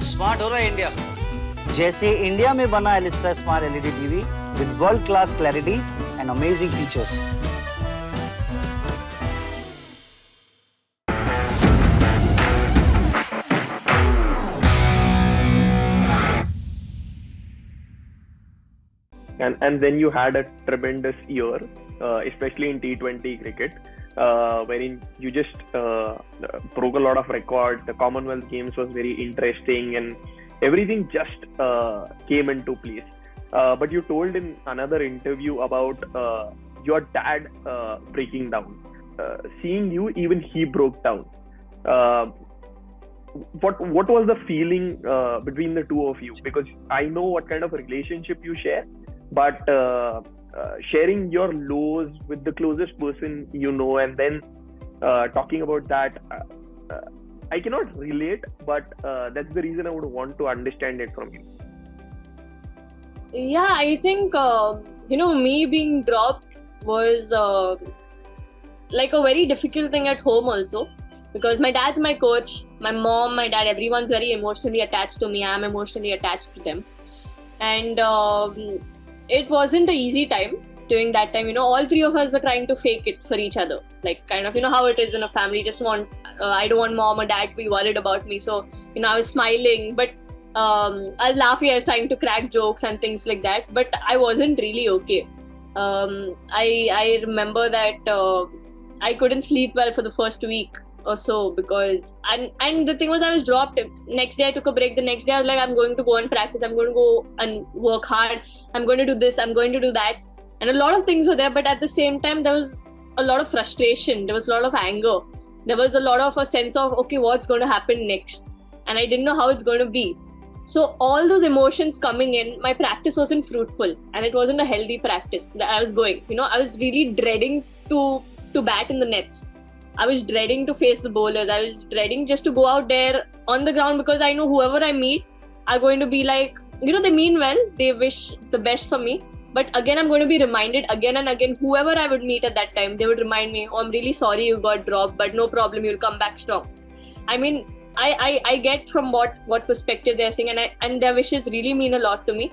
Smart हो रहा है इंडिया, जैसे इंडिया में बना Elista smart LED TV with world class clarity and amazing features. And then you had a tremendous year, especially in T20 cricket, wherein you just broke a lot of records. The Commonwealth Games was very interesting, and everything just came into place. But you told in another interview about your dad breaking down. Seeing you, even he broke down. Uh, what was the feeling between the two of you? Because I know what kind of a relationship you share. But sharing your lows with the closest person you know, and then talking about that, I cannot relate, but that's the reason I would want to understand it from you. Yeah, I think, me being dropped was like a very difficult thing at home also, because my dad's my coach, my mom, my dad, everyone's very emotionally attached to me. I'm emotionally attached to them. And it wasn't an easy time during that time. All three of us were trying to fake it for each other. Like, kind of, how it is in a family. Just I don't want mom or dad to be worried about me. So, I was smiling, but I was laughing. I was trying to crack jokes and things like that. But I wasn't really okay. I remember that I couldn't sleep well for the first week or so, because and the thing was, I was dropped. Next day I took a break. The next day I was like, I'm going to go and practice, I'm going to go and work hard, I'm going to do this, I'm going to do that. And a lot of things were there, but at the same time there was a lot of frustration, there was a lot of anger, there was a lot of a sense of, okay, what's going to happen next, and I didn't know how it's going to be. So all those emotions coming in, my practice wasn't fruitful, and it wasn't a healthy practice that I was going. I was really dreading to bat in the nets. I was dreading to face the bowlers. I was dreading just to go out there on the ground, because I know whoever I meet are going to be like, they mean well, they wish the best for me. But again, I'm going to be reminded again and again, whoever I would meet at that time, they would remind me, oh, I'm really sorry you got dropped, but no problem, you'll come back strong. I mean, I get from what perspective they're saying, and their wishes really mean a lot to me.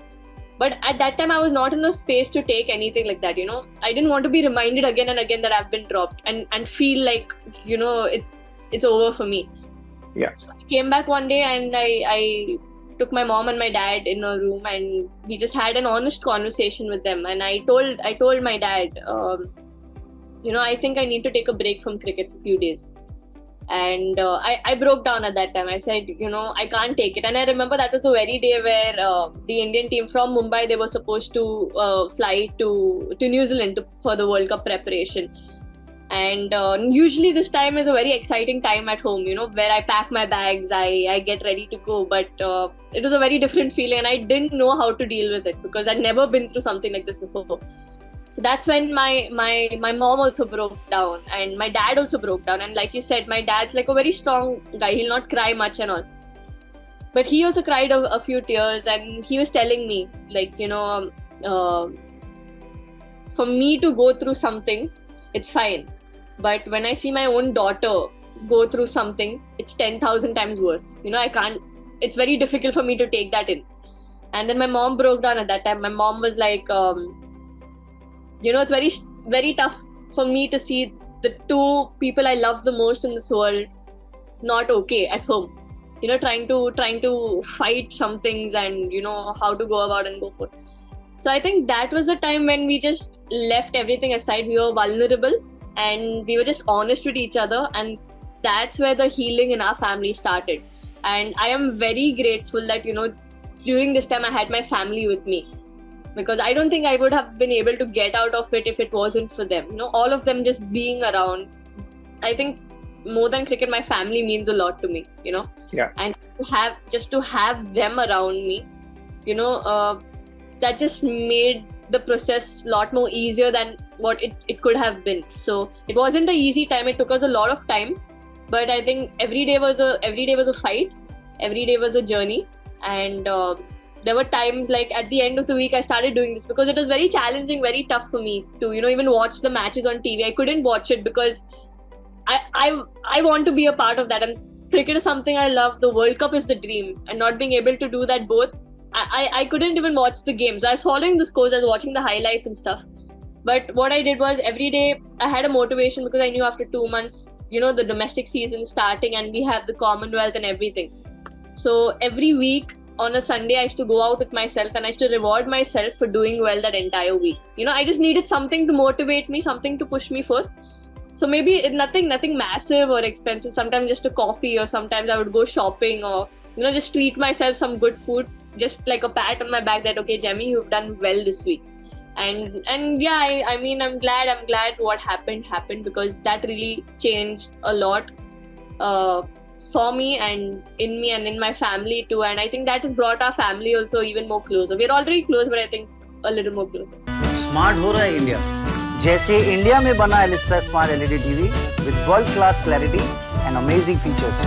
But at that time, I was not in a space to take anything like that, I didn't want to be reminded again and again that I've been dropped and feel like, it's over for me. Yeah. So I came back one day and I took my mom and my dad in a room, and we just had an honest conversation with them. And I told my dad, I think I need to take a break from cricket for a few days. And I broke down at that time. I said, I can't take it. And I remember that was the very day where the Indian team from Mumbai, they were supposed to fly to New Zealand for the World Cup preparation. And usually this time is a very exciting time at home, where I pack my bags, I get ready to go. But it was a very different feeling, and I didn't know how to deal with it, because I'd never been through something like this before. So that's when my mom also broke down, and my dad also broke down. And like you said, my dad's like a very strong guy. He'll not cry much and all. But he also cried a few tears, and he was telling me, like, for me to go through something, it's fine. But when I see my own daughter go through something, it's 10,000 times worse. I can't, it's very difficult for me to take that in. And then my mom broke down at that time. My mom was like, it's very, very tough for me to see the two people I love the most in this world not okay at home. Trying to fight some things, and how to go about and go for it. So I think that was the time when we just left everything aside. We were vulnerable, and we were just honest with each other, and that's where the healing in our family started. And I am very grateful that during this time I had my family with me, because I don't think I would have been able to get out of it if it wasn't for them. All of them just being around. I think more than cricket, my family means a lot to me. Yeah. And to have them around me, that just made the process a lot more easier than what it could have been. So it wasn't an easy time. It took us a lot of time, but I think every day was a fight. Every day was a journey. And there were times, like at the end of the week, I started doing this because it was very challenging, very tough for me to, even watch the matches on TV. I couldn't watch it because I want to be a part of that. And cricket is something I love, the World Cup is the dream, and not being able to do that both, I couldn't even watch the games. I was following the scores, I was watching the highlights and stuff. But what I did was every day I had a motivation, because I knew after 2 months, the domestic season starting and we have the Commonwealth and everything. So every week on a Sunday, I used to go out with myself and I used to reward myself for doing well that entire week. I just needed something to motivate me, something to push me forth. So maybe nothing massive or expensive. Sometimes just a coffee, or sometimes I would go shopping, or just treat myself some good food, just like a pat on my back that, okay, Jemmy, you've done well this week. And yeah, I mean, I'm glad what happened, because that really changed a lot for me and in me and in my family too. And I think that has brought our family also even more closer. We're already close, but I think a little more closer. Smart हो रहा है India, जैसे India में बना Elista smart LED TV with world class clarity and amazing features.